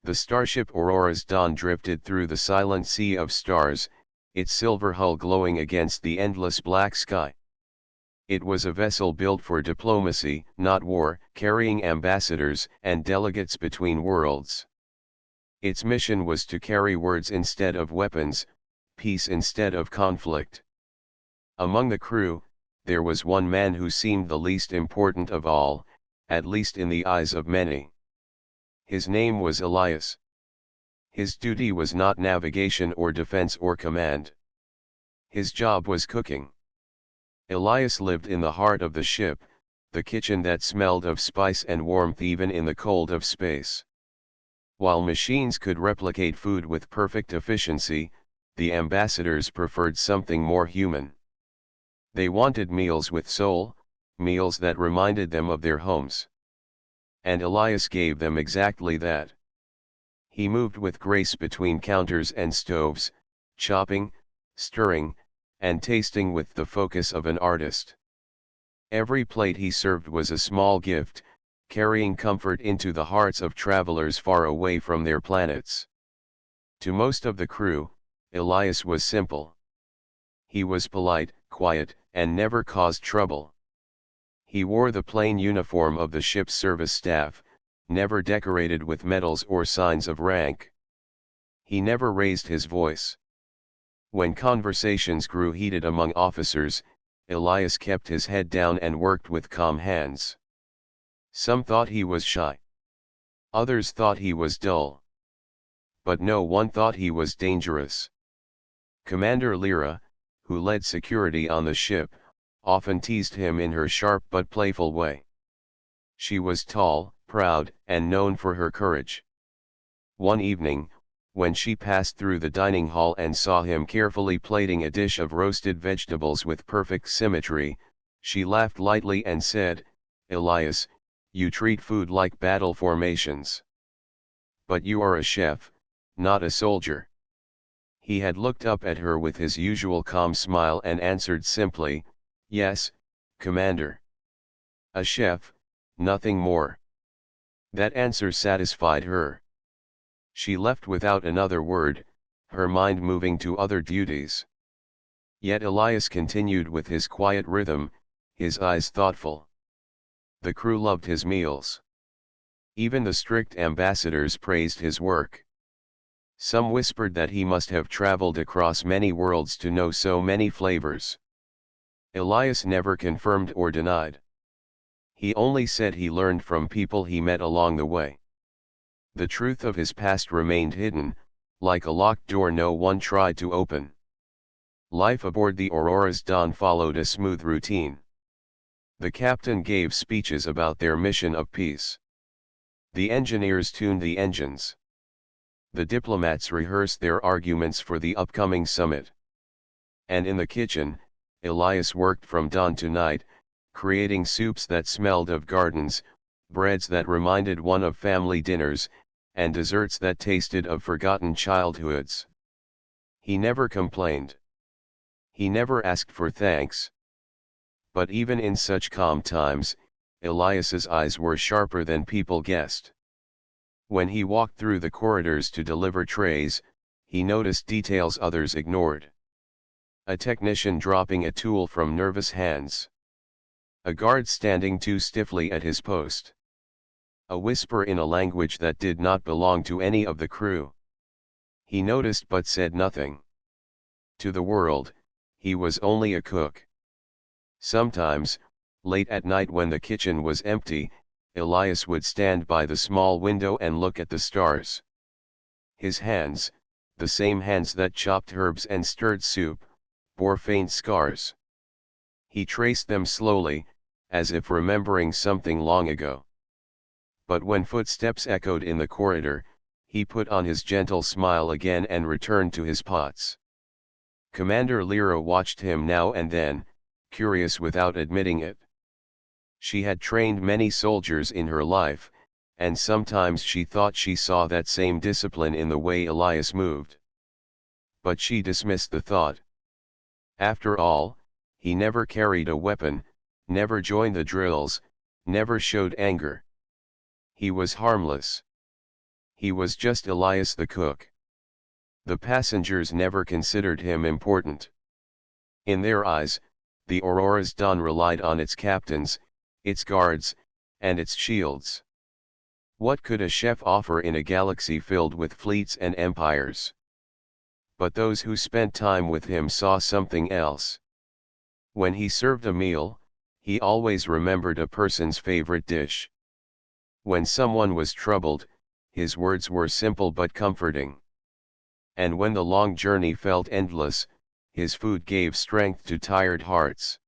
The starship Aurora's dawn drifted through the silent sea of stars, its silver hull glowing against the endless black sky. It was a vessel built for diplomacy, not war, carrying ambassadors and delegates between worlds. Its mission was to carry words instead of weapons, peace instead of conflict. Among the crew, there was one man who seemed the least important of all, at least in the eyes of many. His name was Elias. His duty was not navigation or defense or command. His job was cooking. Elias lived in the heart of the ship, the kitchen that smelled of spice and warmth even in the cold of space. While machines could replicate food with perfect efficiency, the ambassadors preferred something more human. They wanted meals with soul, meals that reminded them of their homes. And Elias gave them exactly that. He moved with grace between counters and stoves, chopping, stirring, and tasting with the focus of an artist. Every plate he served was a small gift, carrying comfort into the hearts of travelers far away from their planets. To most of the crew, Elias was simple. He was polite, quiet, and never caused trouble. He wore the plain uniform of the ship's service staff, never decorated with medals or signs of rank. He never raised his voice. When conversations grew heated among officers, Elias kept his head down and worked with calm hands. Some thought he was shy. Others thought he was dull. But no one thought he was dangerous. Commander Lyra, who led security on the ship, often teased him in her sharp but playful way. She was tall, proud, and known for her courage. One evening, when she passed through the dining hall and saw him carefully plating a dish of roasted vegetables with perfect symmetry, she laughed lightly and said, "Elias, you treat food like battle formations. But you are a chef, not a soldier." He had looked up at her with his usual calm smile and answered simply, "Yes, Commander. A chef, nothing more." That answer satisfied her. She left without another word, her mind moving to other duties. Yet Elias continued with his quiet rhythm, his eyes thoughtful. The crew loved his meals. Even the strict ambassadors praised his work. Some whispered that he must have traveled across many worlds to know so many flavors. Elias never confirmed or denied. He only said he learned from people he met along the way. The truth of his past remained hidden, like a locked door no one tried to open. Life aboard the Aurora's dawn followed a smooth routine. The captain gave speeches about their mission of peace. The engineers tuned the engines. The diplomats rehearsed their arguments for the upcoming summit. And in the kitchen, Elias worked from dawn to night, creating soups that smelled of gardens, breads that reminded one of family dinners, and desserts that tasted of forgotten childhoods. He never complained. He never asked for thanks. But even in such calm times, Elias's eyes were sharper than people guessed. When he walked through the corridors to deliver trays, he noticed details others ignored. A technician dropping a tool from nervous hands. A guard standing too stiffly at his post. A whisper in a language that did not belong to any of the crew. He noticed but said nothing. To the world, he was only a cook. Sometimes, late at night when the kitchen was empty, Elias would stand by the small window and look at the stars. His hands, the same hands that chopped herbs and stirred soup, bore faint scars. He traced them slowly, as if remembering something long ago. But when footsteps echoed in the corridor, he put on his gentle smile again and returned to his pots. Commander Lyra watched him now and then, curious without admitting it. She had trained many soldiers in her life, and sometimes she thought she saw that same discipline in the way Elias moved. But she dismissed the thought. After all, he never carried a weapon, never joined the drills, never showed anger. He was harmless. He was just Elias the cook. The passengers never considered him important. In their eyes, the Aurora's dawn relied on its captains, its guards, and its shields. What could a chef offer in a galaxy filled with fleets and empires? But those who spent time with him saw something else. When he served a meal, he always remembered a person's favorite dish. When someone was troubled, his words were simple but comforting. And when the long journey felt endless, his food gave strength to tired hearts.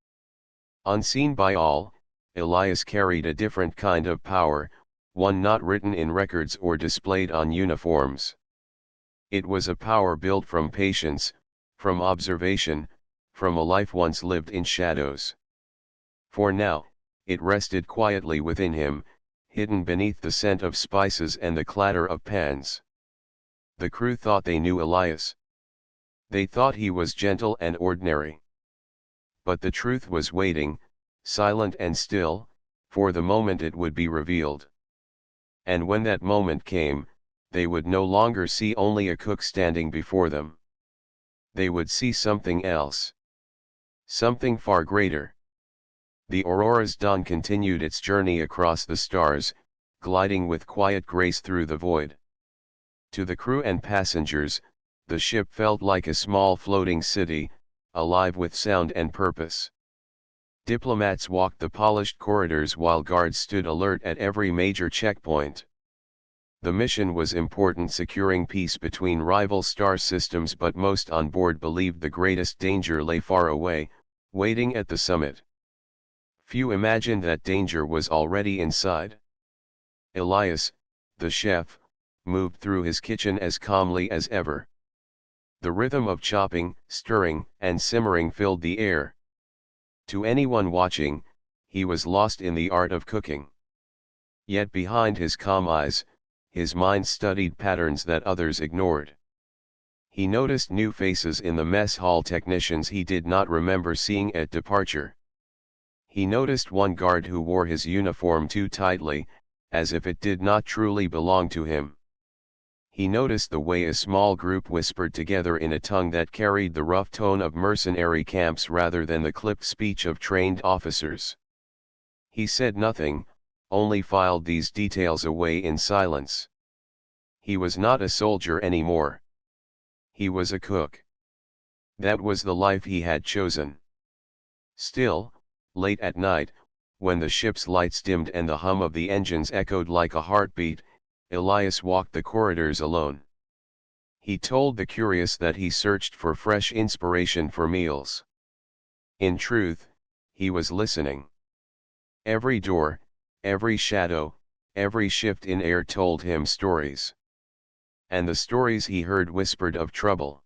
Unseen by all, Elias carried a different kind of power, one not written in records or displayed on uniforms. It was a power built from patience, from observation, from a life once lived in shadows. For now, it rested quietly within him, hidden beneath the scent of spices and the clatter of pans. The crew thought they knew Elias. They thought he was gentle and ordinary. But the truth was waiting, silent and still, for the moment it would be revealed. And when that moment came, they would no longer see only a cook standing before them. They would see something else. Something far greater. The Aurora's dawn continued its journey across the stars, gliding with quiet grace through the void. To the crew and passengers, the ship felt like a small floating city, alive with sound and purpose. Diplomats walked the polished corridors while guards stood alert at every major checkpoint. The mission was important, securing peace between rival star systems, but most on board believed the greatest danger lay far away, waiting at the summit. Few imagined that danger was already inside. Elias, the chef, moved through his kitchen as calmly as ever. The rhythm of chopping, stirring, and simmering filled the air. To anyone watching, he was lost in the art of cooking. Yet behind his calm eyes, his mind studied patterns that others ignored. He noticed new faces in the mess hall, technicians he did not remember seeing at departure. He noticed one guard who wore his uniform too tightly, as if it did not truly belong to him. He noticed the way a small group whispered together in a tongue that carried the rough tone of mercenary camps rather than the clipped speech of trained officers. He said nothing, only filed these details away in silence. He was not a soldier anymore. He was a cook. That was the life he had chosen. Still, late at night, when the ship's lights dimmed and the hum of the engines echoed like a heartbeat, Elias walked the corridors alone. He told the curious that he searched for fresh inspiration for meals. In truth, he was listening. Every door, every shadow, every shift in air told him stories. And the stories he heard whispered of trouble.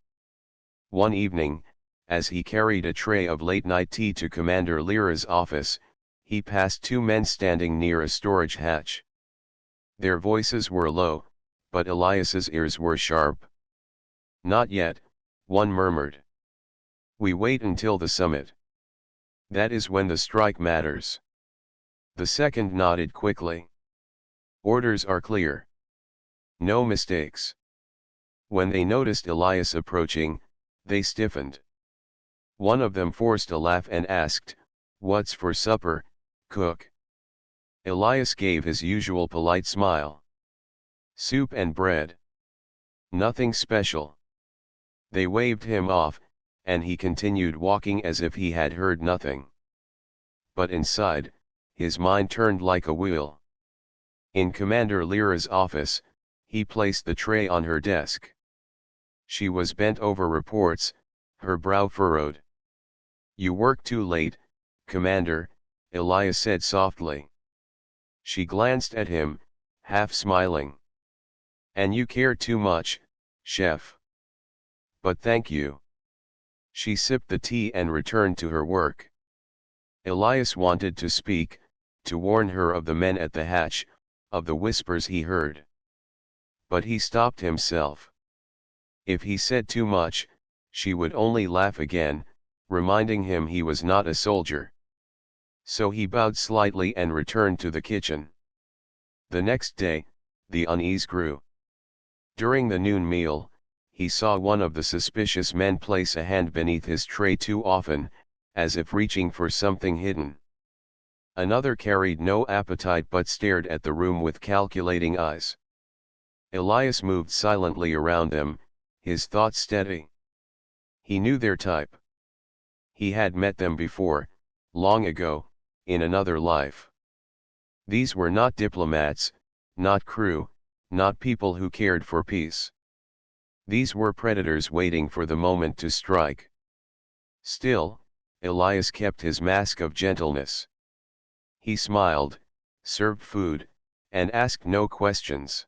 One evening, as he carried a tray of late-night tea to Commander Lyra's office, he passed two men standing near a storage hatch. Their voices were low, but Elias's ears were sharp. "Not yet," one murmured. "We wait until the summit. That is when the strike matters." The second nodded quickly. "Orders are clear. No mistakes." When they noticed Elias approaching, they stiffened. One of them forced a laugh and asked, "What's for supper, cook?" Elias gave his usual polite smile. "Soup and bread. Nothing special." They waved him off, and he continued walking as if he had heard nothing. But inside, his mind turned like a wheel. In Commander Lyra's office, he placed the tray on her desk. She was bent over reports, her brow furrowed. "You work too late, Commander," Elias said softly. She glanced at him, half smiling. "And you care too much, chef." "But thank you." She sipped the tea and returned to her work. Elias wanted to speak, to warn her of the men at the hatch, of the whispers he heard. But he stopped himself. If he said too much, she would only laugh again, reminding him he was not a soldier. So he bowed slightly and returned to the kitchen. The next day, the unease grew. During the noon meal, he saw one of the suspicious men place a hand beneath his tray too often, as if reaching for something hidden. Another carried no appetite but stared at the room with calculating eyes. Elias moved silently around them, his thoughts steady. He knew their type. He had met them before, long ago, in another life. These were not diplomats, not crew, not people who cared for peace. These were predators waiting for the moment to strike. Still, Elias kept his mask of gentleness. He smiled, served food, and asked no questions.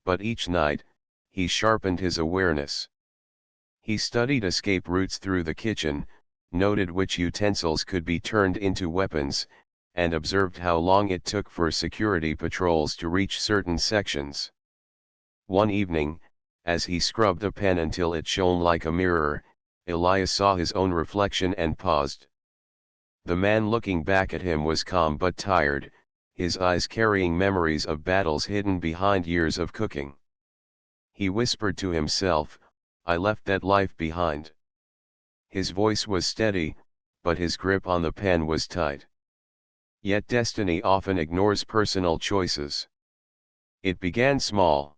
But each night, he sharpened his awareness. He studied escape routes through the kitchen, noted which utensils could be turned into weapons, and observed how long it took for security patrols to reach certain sections. One evening, as he scrubbed a pen until it shone like a mirror, Elias saw his own reflection and paused. The man looking back at him was calm but tired, his eyes carrying memories of battles hidden behind years of cooking. He whispered to himself, "I left that life behind." His voice was steady, but his grip on the pen was tight. Yet destiny often ignores personal choices. It began small.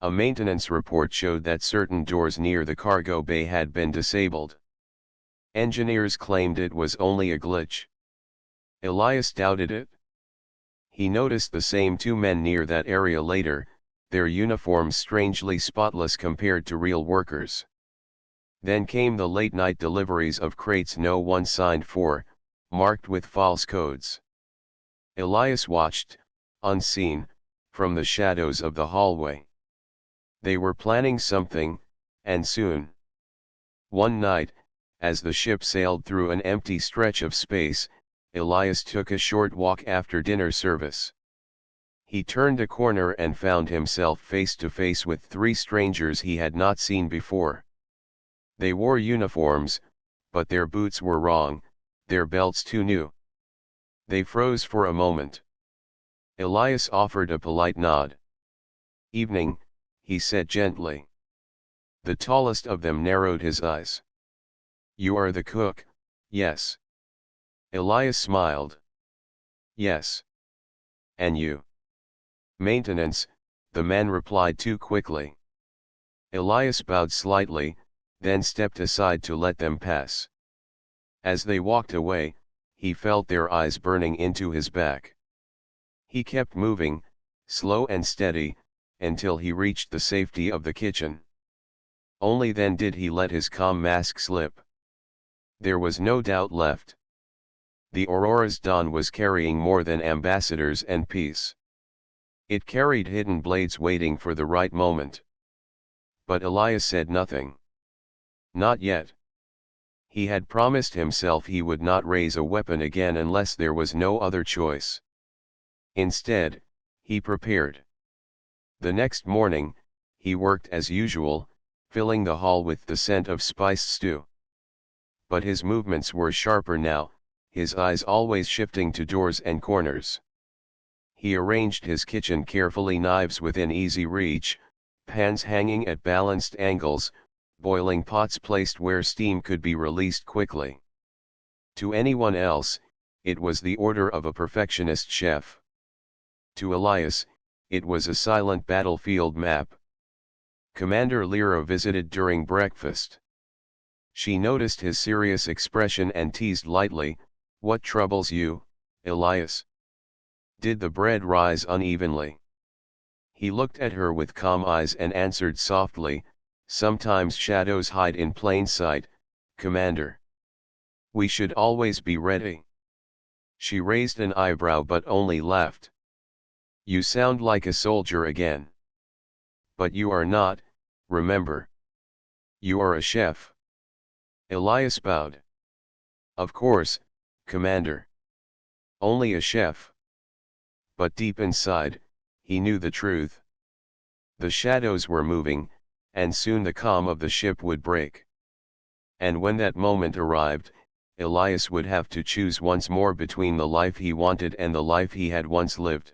A maintenance report showed that certain doors near the cargo bay had been disabled. Engineers claimed it was only a glitch. Elias doubted it. He noticed the same two men near that area later, their uniforms strangely spotless compared to real workers. Then came the late-night deliveries of crates no one signed for, marked with false codes. Elias watched, unseen, from the shadows of the hallway. They were planning something, and soon. One night, as the ship sailed through an empty stretch of space, Elias took a short walk after dinner service. He turned a corner and found himself face to face with three strangers he had not seen before. They wore uniforms, but their boots were wrong, their belts too new. They froze for a moment. Elias offered a polite nod. "Evening," he said gently. The tallest of them narrowed his eyes. "You are the cook, yes?" Elias smiled. "Yes. And you?" "Maintenance," the man replied too quickly. Elias bowed slightly, then stepped aside to let them pass. As they walked away, he felt their eyes burning into his back. He kept moving, slow and steady, until he reached the safety of the kitchen. Only then did he let his calm mask slip. There was no doubt left. The Aurora's dawn was carrying more than ambassadors and peace. It carried hidden blades waiting for the right moment. But Elias said nothing. Not yet. He had promised himself he would not raise a weapon again unless there was no other choice. Instead, he prepared. The next morning, he worked as usual, filling the hall with the scent of spiced stew. But his movements were sharper now, his eyes always shifting to doors and corners. He arranged his kitchen carefully, knives within easy reach, pans hanging at balanced angles, boiling pots placed where steam could be released quickly. To anyone else, it was the order of a perfectionist chef. To Elias, it was a silent battlefield map. Commander Lyra visited during breakfast. She noticed his serious expression and teased lightly, "What troubles you, Elias?" Did the bread rise unevenly? He looked at her with calm eyes and answered softly, "Sometimes shadows hide in plain sight, Commander. We should always be ready." She raised an eyebrow but only laughed. "You sound like a soldier again. But you are not, remember. You are a chef." Elias bowed. "Of course, Commander. Only a chef." But deep inside, he knew the truth. The shadows were moving, and soon the calm of the ship would break. And when that moment arrived, Elias would have to choose once more between the life he wanted and the life he had once lived.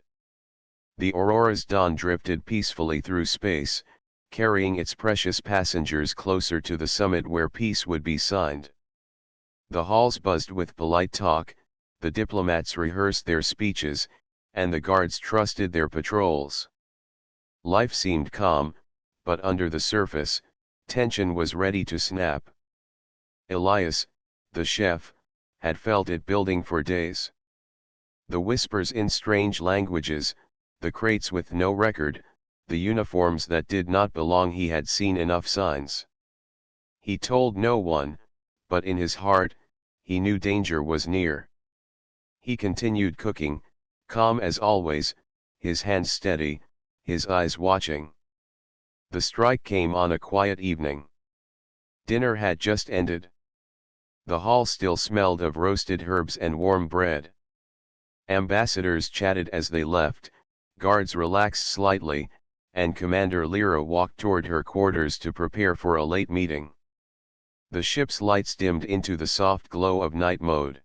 The Aurora's dawn drifted peacefully through space, carrying its precious passengers closer to the summit where peace would be signed. The halls buzzed with polite talk, the diplomats rehearsed their speeches, and the guards trusted their patrols. Life seemed calm, but under the surface, tension was ready to snap. Elias, the chef, had felt it building for days. The whispers in strange languages, the crates with no record, the uniforms that did not belong, he had seen enough signs. He told no one, but in his heart, he knew danger was near. He continued cooking, calm as always, his hands steady, his eyes watching. The strike came on a quiet evening. Dinner had just ended. The hall still smelled of roasted herbs and warm bread. Ambassadors chatted as they left, guards relaxed slightly, and Commander Lyra walked toward her quarters to prepare for a late meeting. The ship's lights dimmed into the soft glow of night mode.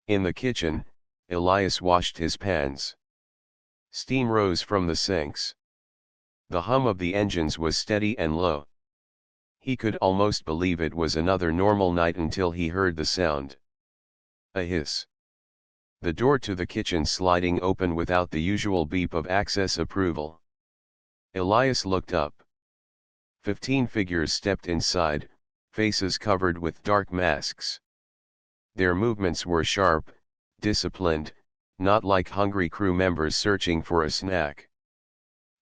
In the kitchen, Elias washed his pans. Steam rose from the sinks. The hum of the engines was steady and low. He could almost believe it was another normal night until he heard the sound. A hiss. The door to the kitchen sliding open without the usual beep of access approval. Elias looked up. 15 figures stepped inside, faces covered with dark masks. Their movements were sharp, disciplined, not like hungry crew members searching for a snack.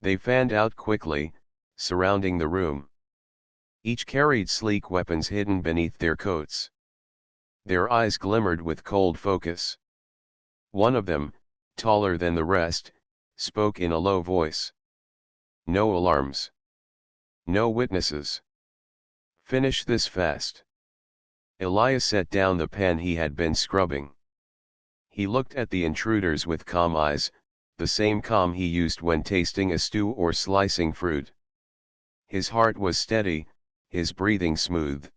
They fanned out quickly, surrounding the room. Each carried sleek weapons hidden beneath their coats. Their eyes glimmered with cold focus. One of them, taller than the rest, spoke in a low voice. No alarms. No witnesses. Finish this fast. Elias set down the pan he had been scrubbing. He looked at the intruders with calm eyes, the same calm he used when tasting a stew or slicing fruit. His heart was steady, his breathing smooth.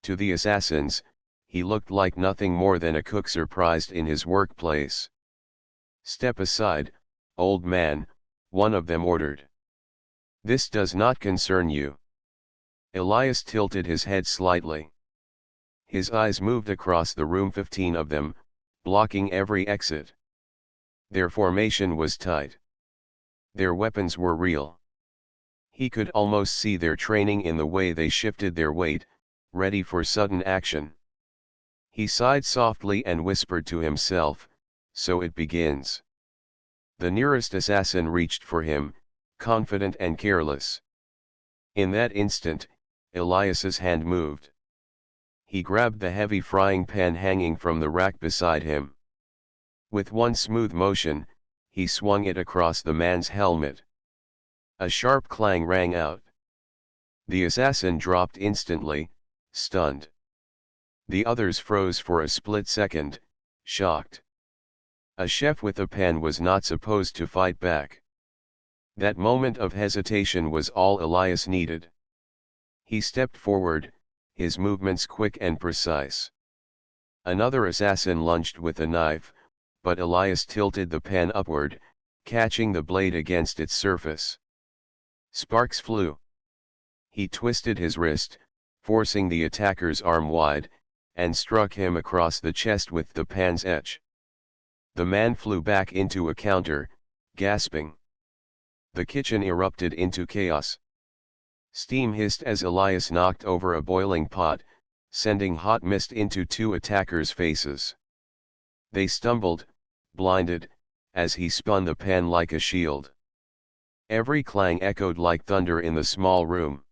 To the assassins, he looked like nothing more than a cook surprised in his workplace. Step aside, old man, one of them ordered. This does not concern you. Elias tilted his head slightly. His eyes moved across the room, 15 of them, blocking every exit. Their formation was tight. Their weapons were real. He could almost see their training in the way they shifted their weight, ready for sudden action. He sighed softly and whispered to himself, so it begins. The nearest assassin reached for him, confident and careless. In that instant, Elias's hand moved. He grabbed the heavy frying pan hanging from the rack beside him. With one smooth motion, he swung it across the man's helmet. A sharp clang rang out. The assassin dropped instantly, stunned. The others froze for a split second, shocked. A chef with a pan was not supposed to fight back. That moment of hesitation was all Elias needed. He stepped forward, his movements quick and precise. Another assassin lunged with a knife, but Elias tilted the pan upward, catching the blade against its surface. Sparks flew. He twisted his wrist, forcing the attacker's arm wide, and struck him across the chest with the pan's edge. The man flew back into a counter, gasping. The kitchen erupted into chaos. Steam hissed as Elias knocked over a boiling pot, sending hot mist into 2 attackers' faces. They stumbled, blinded, as he spun the pan like a shield. Every clang echoed like thunder in the small room.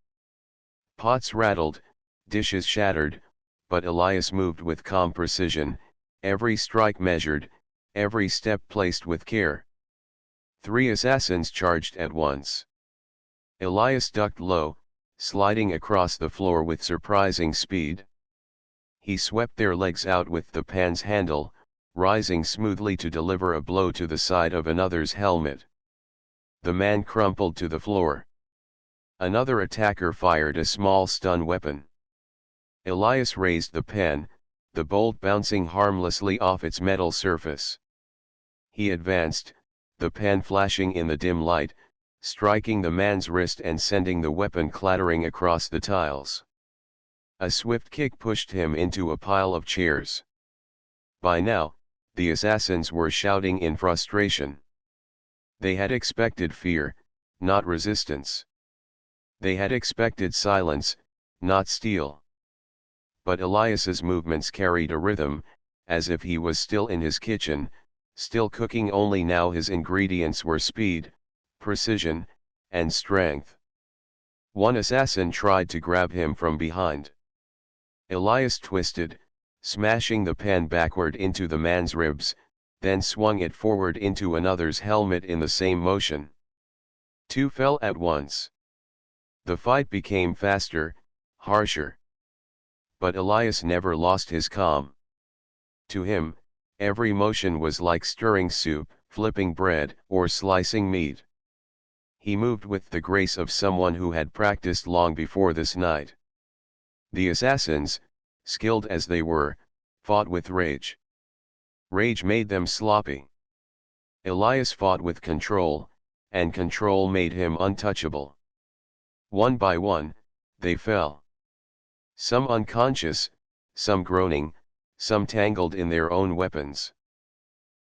Pots rattled, dishes shattered, but Elias moved with calm precision, every strike measured, every step placed with care. 3 assassins charged at once. Elias ducked low, sliding across the floor with surprising speed. He swept their legs out with the pan's handle, rising smoothly to deliver a blow to the side of another's helmet. The man crumpled to the floor. Another attacker fired a small stun weapon. Elias raised the pan, the bolt bouncing harmlessly off its metal surface. He advanced, the pan flashing in the dim light, striking the man's wrist and sending the weapon clattering across the tiles. A swift kick pushed him into a pile of chairs. By now, the assassins were shouting in frustration. They had expected fear, not resistance. They had expected silence, not steel. But Elias's movements carried a rhythm, as if he was still in his kitchen, still cooking, only now his ingredients were speed, precision, and strength. One assassin tried to grab him from behind. Elias twisted, smashing the pan backward into the man's ribs, then swung it forward into another's helmet in the same motion. Two fell at once. The fight became faster, harsher. But Elias never lost his calm. To him, every motion was like stirring soup, flipping bread, or slicing meat. He moved with the grace of someone who had practiced long before this night. The assassins, skilled as they were, fought with rage. Rage made them sloppy. Elias fought with control, and control made him untouchable. One by one, they fell. Some unconscious, some groaning, some tangled in their own weapons.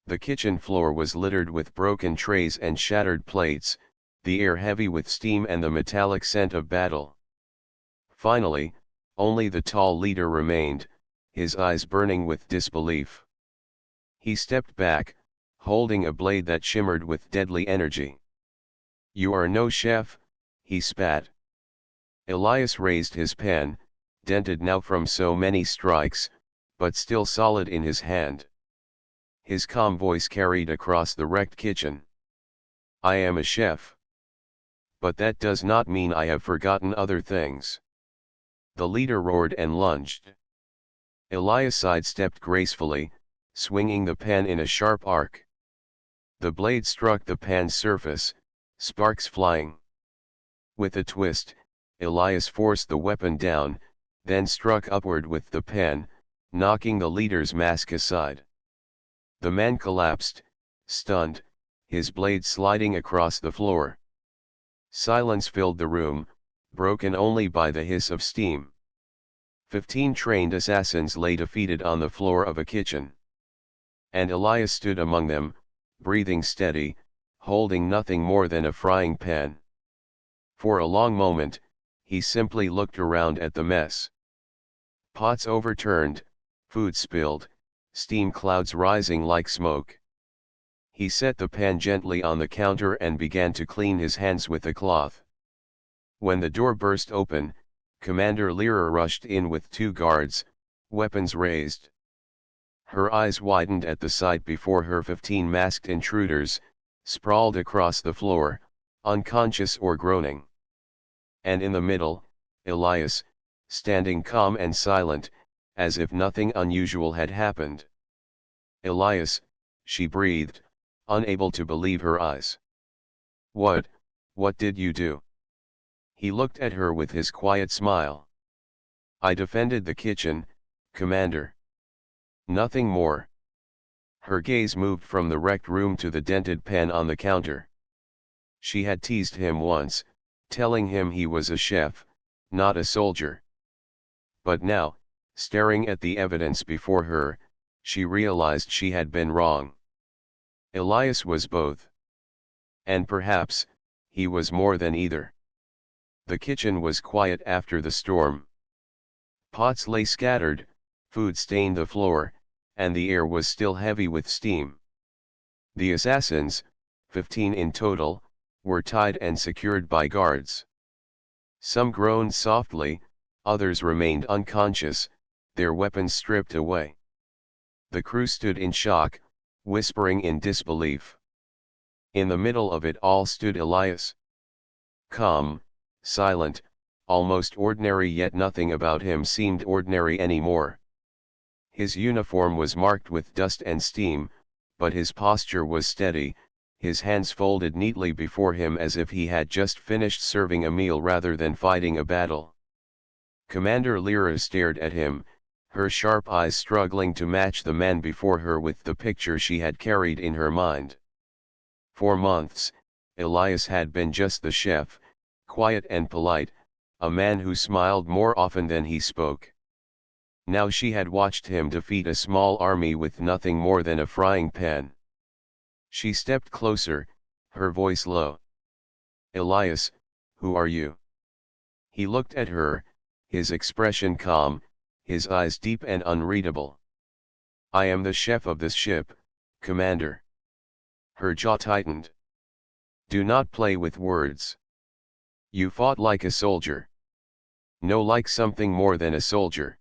The kitchen floor was littered with broken trays and shattered plates, the air heavy with steam and the metallic scent of battle. Finally, only the tall leader remained, his eyes burning with disbelief. He stepped back, holding a blade that shimmered with deadly energy. "You are no chef," he spat. Elias raised his pan, dented now from so many strikes, but still solid in his hand. His calm voice carried across the wrecked kitchen. "I am a chef. But that does not mean I have forgotten other things." The leader roared and lunged. Elias sidestepped gracefully, swinging the pan in a sharp arc. The blade struck the pan's surface, sparks flying. With a twist, Elias forced the weapon down, then struck upward with the pan, knocking the leader's mask aside. The man collapsed, stunned, his blade sliding across the floor. Silence filled the room, broken only by the hiss of steam. 15 trained assassins lay defeated on the floor of a kitchen. And Elias stood among them, breathing steady, holding nothing more than a frying pan. For a long moment, he simply looked around at the mess. Pots overturned, food spilled, steam clouds rising like smoke. He set the pan gently on the counter and began to clean his hands with a cloth. When the door burst open, Commander Lyra rushed in with 2 guards, weapons raised. Her eyes widened at the sight before her. 15 masked intruders, sprawled across the floor, unconscious or groaning. And in the middle, Elias, standing calm and silent, as if nothing unusual had happened. "Elias," she breathed, unable to believe her eyes. What did you do?" He looked at her with his quiet smile. "I defended the kitchen, Commander. Nothing more." Her gaze moved from the wrecked room to the dented pan on the counter. She had teased him once, telling him he was a chef, not a soldier. But now, staring at the evidence before her, she realized she had been wrong. Elias was both. And perhaps, he was more than either. The kitchen was quiet after the storm. Pots lay scattered, food stained the floor, and the air was still heavy with steam. The assassins, 15 in total, were tied and secured by guards. Some groaned softly, others remained unconscious, their weapons stripped away. The crew stood in shock, whispering in disbelief. In the middle of it all stood Elias. Calm, silent, almost ordinary, yet nothing about him seemed ordinary anymore. His uniform was marked with dust and steam, but his posture was steady, his hands folded neatly before him as if he had just finished serving a meal rather than fighting a battle. Commander Lyra stared at him, her sharp eyes struggling to match the man before her with the picture she had carried in her mind. For months, Elias had been just the chef, quiet and polite, a man who smiled more often than he spoke. Now she had watched him defeat a small army with nothing more than a frying pan. She stepped closer, her voice low. "Elias, who are you?" He looked at her, his expression calm, his eyes deep and unreadable. "I am the chef of this ship, Commander." Her jaw tightened. "Do not play with words. You fought like a soldier. No, like something more than a soldier.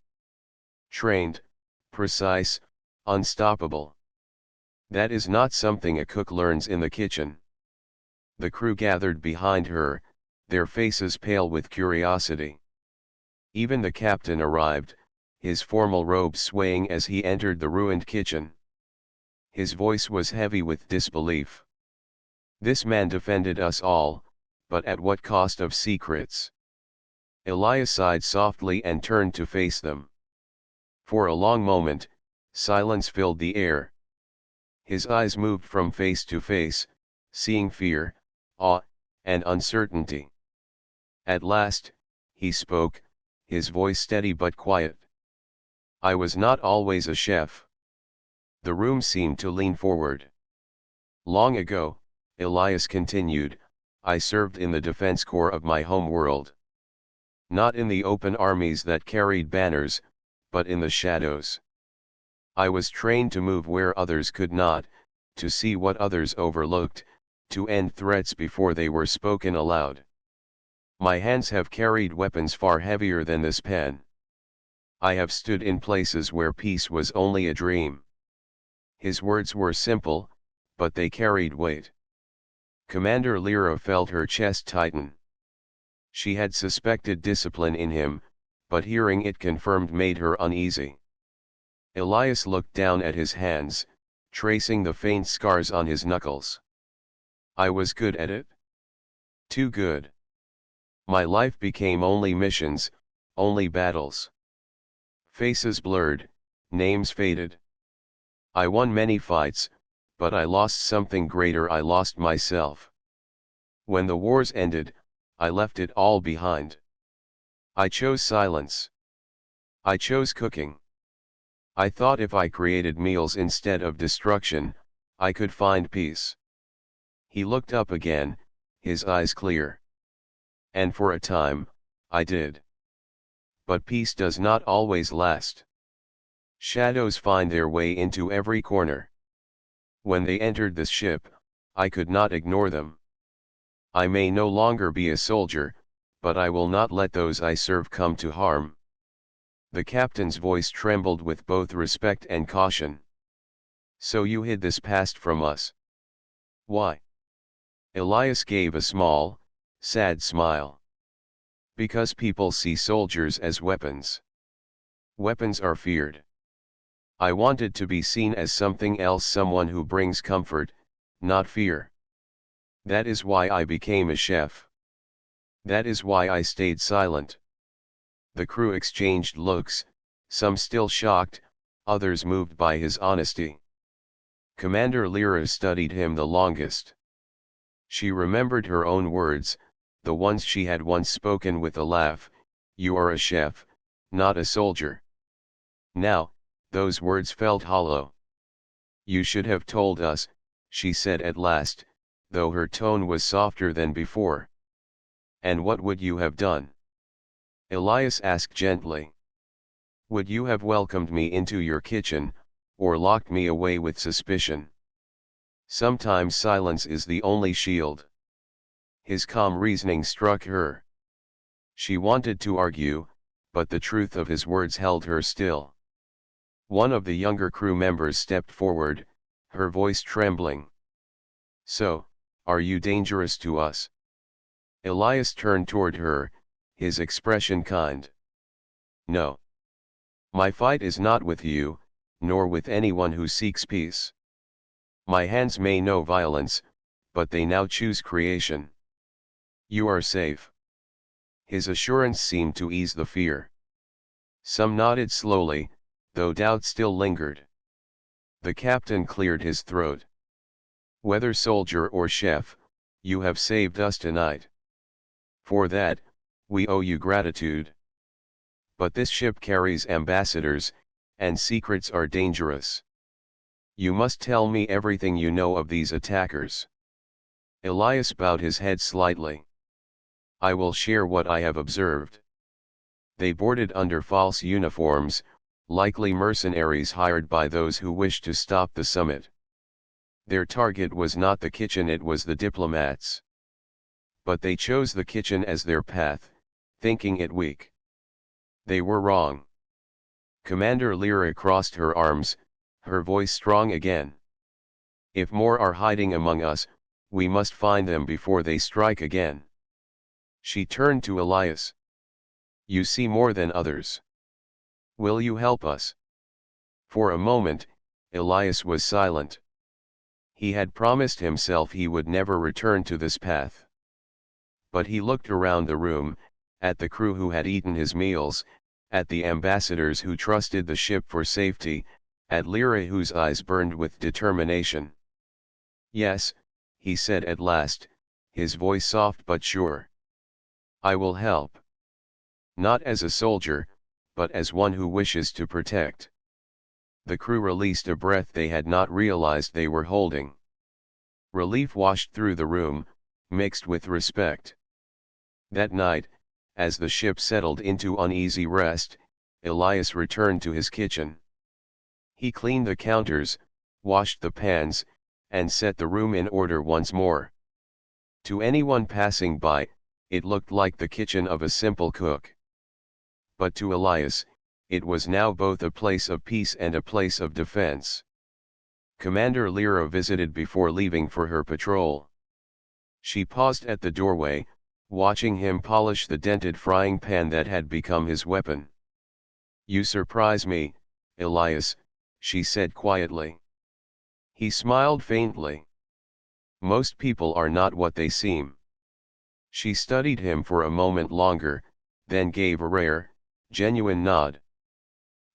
Trained, precise, unstoppable. That is not something a cook learns in the kitchen." The crew gathered behind her, their faces pale with curiosity. Even the captain arrived, his formal robe swaying as he entered the ruined kitchen. His voice was heavy with disbelief. "This man defended us all, but at what cost of secrets?" Elias sighed softly and turned to face them. For a long moment, silence filled the air. His eyes moved from face to face, seeing fear, awe, and uncertainty. At last, he spoke, his voice steady but quiet. "I was not always a chef." The room seemed to lean forward. "Long ago," Elias continued, "I served in the defense corps of my home world. Not in the open armies that carried banners, but in the shadows. I was trained to move where others could not, to see what others overlooked, to end threats before they were spoken aloud. My hands have carried weapons far heavier than this pen. I have stood in places where peace was only a dream." His words were simple, but they carried weight. Commander Lyra felt her chest tighten. She had suspected discipline in him, but hearing it confirmed made her uneasy. Elias looked down at his hands, tracing the faint scars on his knuckles. "I was good at it. Too good. My life became only missions, only battles. Faces blurred, names faded. I won many fights, but I lost something greater. I lost myself. When the wars ended, I left it all behind. I chose silence. I chose cooking. I thought if I created meals instead of destruction, I could find peace." He looked up again, his eyes clear. "And for a time, I did. But peace does not always last. Shadows find their way into every corner. When they entered this ship, I could not ignore them. I may no longer be a soldier, but I will not let those I serve come to harm." The captain's voice trembled with both respect and caution. "So you hid this past from us? Why?" Elias gave a small, sad smile. "Because people see soldiers as weapons. Weapons are feared. I wanted to be seen as something else, someone who brings comfort, not fear. That is why I became a chef. That is why I stayed silent." The crew exchanged looks, some still shocked, others moved by his honesty. Commander Lyra studied him the longest. She remembered her own words, the ones she had once spoken with a laugh: "You are a chef, not a soldier." Now, those words felt hollow. "You should have told us," she said at last, though her tone was softer than before. "And what would you have done?" Elias asked gently. "Would you have welcomed me into your kitchen, or locked me away with suspicion? Sometimes silence is the only shield." His calm reasoning struck her. She wanted to argue, but the truth of his words held her still. One of the younger crew members stepped forward, her voice trembling. "So, are you dangerous to us?" Elias turned toward her, his expression kind. "No. My fight is not with you, nor with anyone who seeks peace. My hands may know violence, but they now choose creation. You are safe." His assurance seemed to ease the fear. Some nodded slowly, though doubt still lingered. The captain cleared his throat. Whether soldier or chef, you have saved us tonight. For that, we owe you gratitude. But this ship carries ambassadors, and secrets are dangerous. You must tell me everything you know of these attackers. Elias bowed his head slightly. I will share what I have observed. They boarded under false uniforms, likely mercenaries hired by those who wished to stop the summit. Their target was not the kitchen, it was the diplomats. But they chose the kitchen as their path, thinking it weak. They were wrong. Commander Lyra crossed her arms, her voice strong again. If more are hiding among us, we must find them before they strike again. She turned to Elias. You see more than others. Will you help us? For a moment, Elias was silent. He had promised himself he would never return to this path. But he looked around the room, at the crew who had eaten his meals, at the ambassadors who trusted the ship for safety, at Lyra whose eyes burned with determination. Yes, he said at last, his voice soft but sure. I will help. Not as a soldier, but as one who wishes to protect. The crew released a breath they had not realized they were holding. Relief washed through the room, mixed with respect. That night, as the ship settled into uneasy rest, Elias returned to his kitchen. He cleaned the counters, washed the pans, and set the room in order once more. To anyone passing by, it looked like the kitchen of a simple cook. But to Elias, it was now both a place of peace and a place of defense. Commander Lyra visited before leaving for her patrol. She paused at the doorway, watching him polish the dented frying pan that had become his weapon. You surprise me, Elias, she said quietly. He smiled faintly. Most people are not what they seem. She studied him for a moment longer, then gave a rare, genuine nod.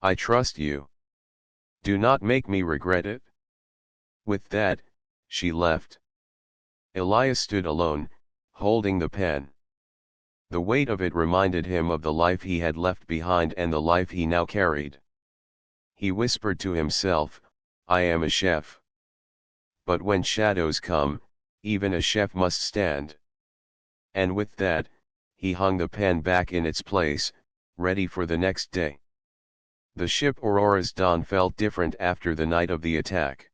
I trust you. Do not make me regret it. With that, she left. Elias stood alone, holding the pen. The weight of it reminded him of the life he had left behind and the life he now carried. He whispered to himself, I am a chef. But when shadows come, even a chef must stand. And with that, he hung the pen back in its place, ready for the next day. The ship Aurora's dawn felt different after the night of the attack.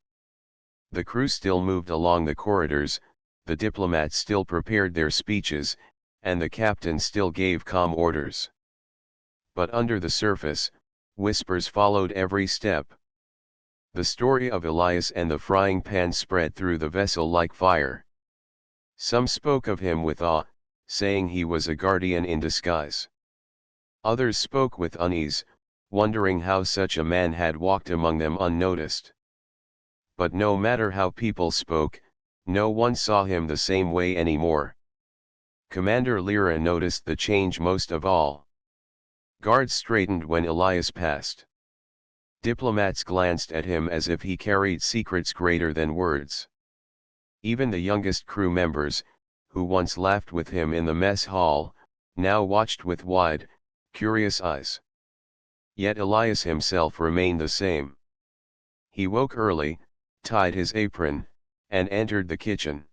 The crew still moved along the corridors, the diplomats still prepared their speeches, and the captain still gave calm orders. But under the surface, whispers followed every step. The story of Elias and the frying pan spread through the vessel like fire. Some spoke of him with awe, saying he was a guardian in disguise. Others spoke with unease, wondering how such a man had walked among them unnoticed. But no matter how people spoke, no one saw him the same way anymore. Commander Lyra noticed the change most of all. Guards straightened when Elias passed. Diplomats glanced at him as if he carried secrets greater than words. Even the youngest crew members, who once laughed with him in the mess hall, now watched with wide, curious eyes. Yet Elias himself remained the same. He woke early, tied his apron, and entered the kitchen.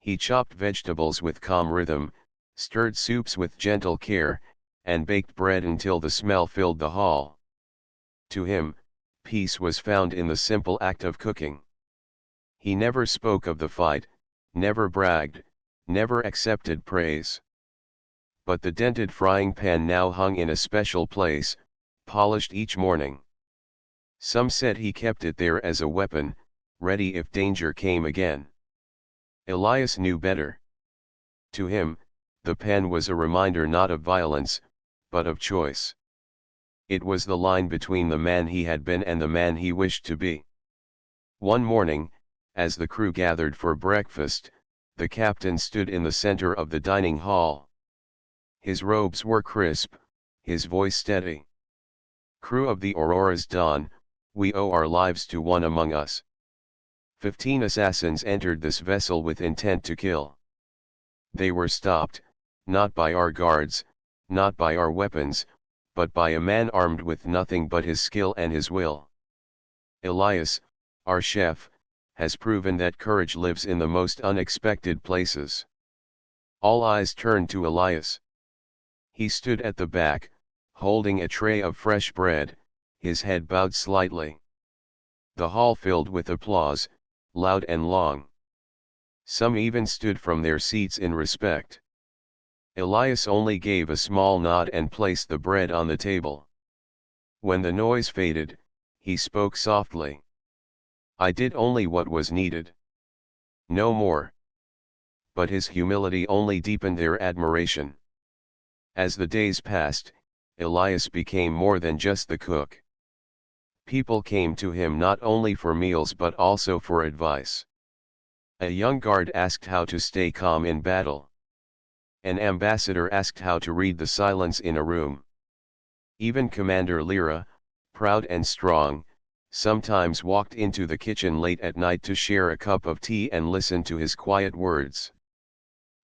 He chopped vegetables with calm rhythm, stirred soups with gentle care, and baked bread until the smell filled the hall. To him, peace was found in the simple act of cooking. He never spoke of the fight, never bragged, never accepted praise. But the dented frying pan now hung in a special place, polished each morning. Some said he kept it there as a weapon, ready if danger came again. Elias knew better. To him, the pen was a reminder not of violence, but of choice. It was the line between the man he had been and the man he wished to be. One morning, as the crew gathered for breakfast, the captain stood in the center of the dining hall. His robes were crisp, his voice steady. Crew of the Aurora's dawn, we owe our lives to one among us. 15 assassins entered this vessel with intent to kill. They were stopped, not by our guards, not by our weapons, but by a man armed with nothing but his skill and his will. Elias, our chef, has proven that courage lives in the most unexpected places. All eyes turned to Elias. He stood at the back, holding a tray of fresh bread, his head bowed slightly. The hall filled with applause, loud and long. Some even stood from their seats in respect. Elias only gave a small nod and placed the bread on the table. When the noise faded, he spoke softly. I did only what was needed. No more. But his humility only deepened their admiration. As the days passed, Elias became more than just the cook. People came to him not only for meals but also for advice. A young guard asked how to stay calm in battle. An ambassador asked how to read the silence in a room. Even Commander Lyra, proud and strong, sometimes walked into the kitchen late at night to share a cup of tea and listen to his quiet words.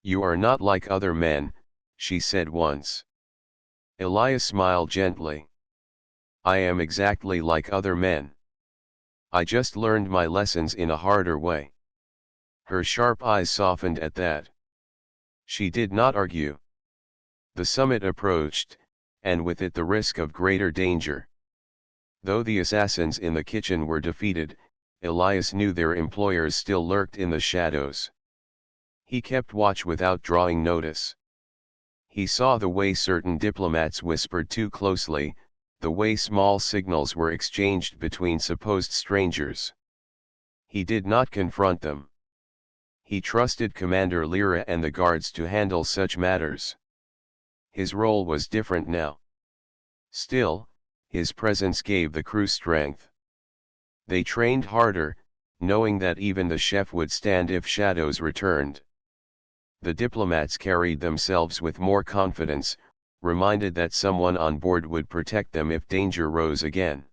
You are not like other men, she said once. Elias smiled gently. I am exactly like other men. I just learned my lessons in a harder way. Her sharp eyes softened at that. She did not argue. The summit approached, and with it the risk of greater danger. Though the assassins in the kitchen were defeated, Elias knew their employers still lurked in the shadows. He kept watch without drawing notice. He saw the way certain diplomats whispered too closely, the way small signals were exchanged between supposed strangers. He did not confront them. He trusted Commander Lyra and the guards to handle such matters. His role was different now. Still, his presence gave the crew strength. They trained harder, knowing that even the chef would stand if shadows returned. The diplomats carried themselves with more confidence, reminded that someone on board would protect them if danger rose again.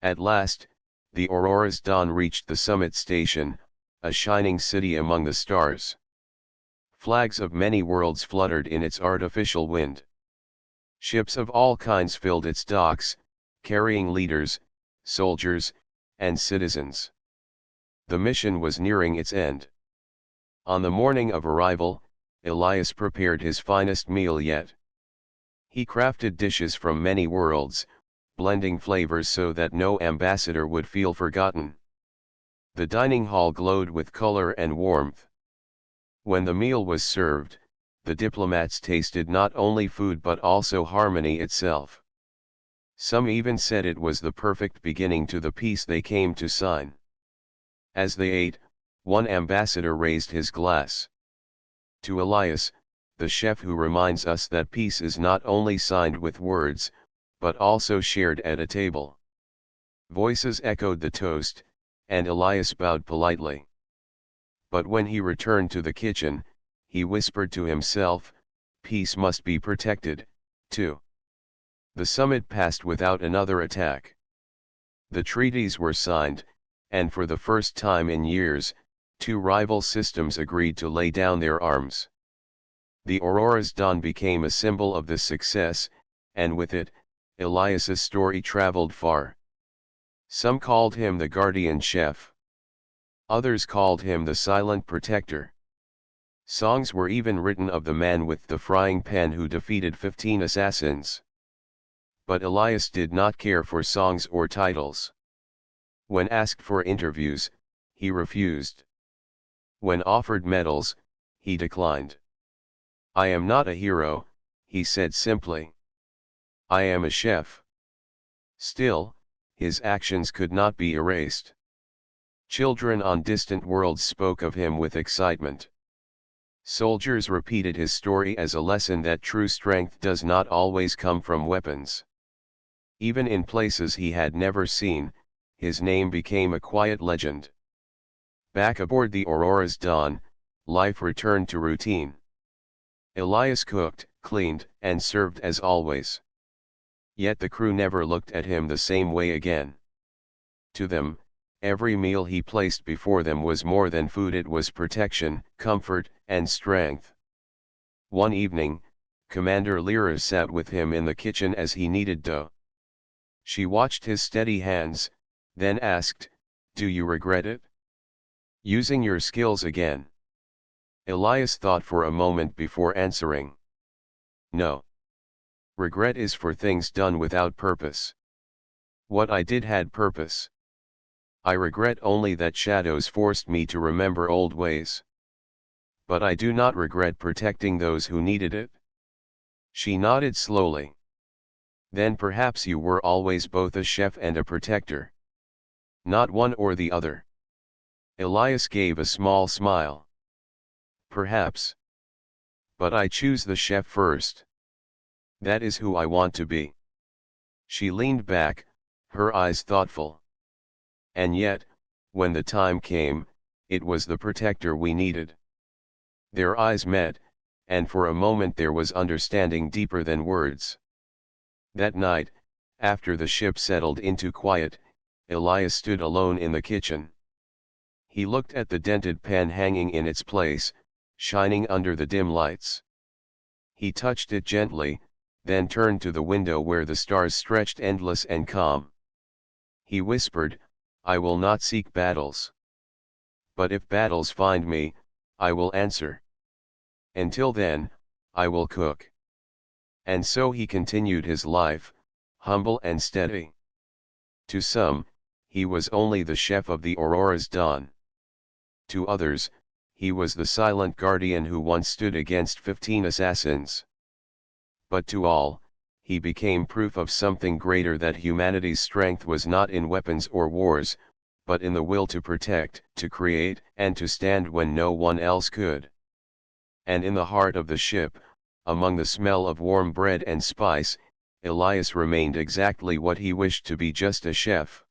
At last, the Aurora's dawn reached the summit station, a shining city among the stars. Flags of many worlds fluttered in its artificial wind. Ships of all kinds filled its docks, carrying leaders, soldiers, and citizens. The mission was nearing its end. On the morning of arrival, Elias prepared his finest meal yet. He crafted dishes from many worlds, blending flavors so that no ambassador would feel forgotten. The dining hall glowed with color and warmth. When the meal was served, the diplomats tasted not only food but also harmony itself. Some even said it was the perfect beginning to the peace they came to sign. As they ate, one ambassador raised his glass. To Elias, the chef who reminds us that peace is not only signed with words, but also shared at a table. Voices echoed the toast, and Elias bowed politely. But when he returned to the kitchen, he whispered to himself, peace must be protected, too. The summit passed without another attack. The treaties were signed, and for the first time in years, two rival systems agreed to lay down their arms. The Aurora's dawn became a symbol of this success, and with it, Elias's story traveled far. Some called him the guardian chef. Others called him the silent protector. Songs were even written of the man with the frying pan who defeated 15 assassins. But Elias did not care for songs or titles. When asked for interviews, he refused. When offered medals, he declined. I am not a hero, he said simply. I am a chef. Still, his actions could not be erased. Children on distant worlds spoke of him with excitement. Soldiers repeated his story as a lesson that true strength does not always come from weapons. Even in places he had never seen, his name became a quiet legend. Back aboard the Aurora's dawn, life returned to routine. Elias cooked, cleaned, and served as always. Yet the crew never looked at him the same way again. To them, Every meal he placed before them was more than food, it was protection, comfort, and strength. One evening, Commander Lyra sat with him in the kitchen as he kneaded dough. She watched his steady hands, then asked, "Do you regret it? Using your skills again?" Elias thought for a moment before answering. "No. Regret is for things done without purpose. What I did had purpose. I regret only that shadows forced me to remember old ways. But I do not regret protecting those who needed it." She nodded slowly. "Then perhaps you were always both a chef and a protector. Not one or the other." Elias gave a small smile. "Perhaps. But I choose the chef first. That is who I want to be." She leaned back, her eyes thoughtful. "And yet, when the time came, it was the protector we needed." Their eyes met, and for a moment there was understanding deeper than words. That night, after the ship settled into quiet, Elias stood alone in the kitchen. He looked at the dented pan hanging in its place, shining under the dim lights. He touched it gently, then turned to the window where the stars stretched endless and calm. He whispered, "I will not seek battles. But if battles find me, I will answer. Until then, I will cook." And so he continued his life, humble and steady. To some, he was only the chef of the Aurora's dawn. To others, he was the silent guardian who once stood against 15 assassins. But to all, he became proof of something greater, that humanity's strength was not in weapons or wars, but in the will to protect, to create, and to stand when no one else could. And in the heart of the ship, among the smell of warm bread and spice, Elias remained exactly what he wished to be, just a chef.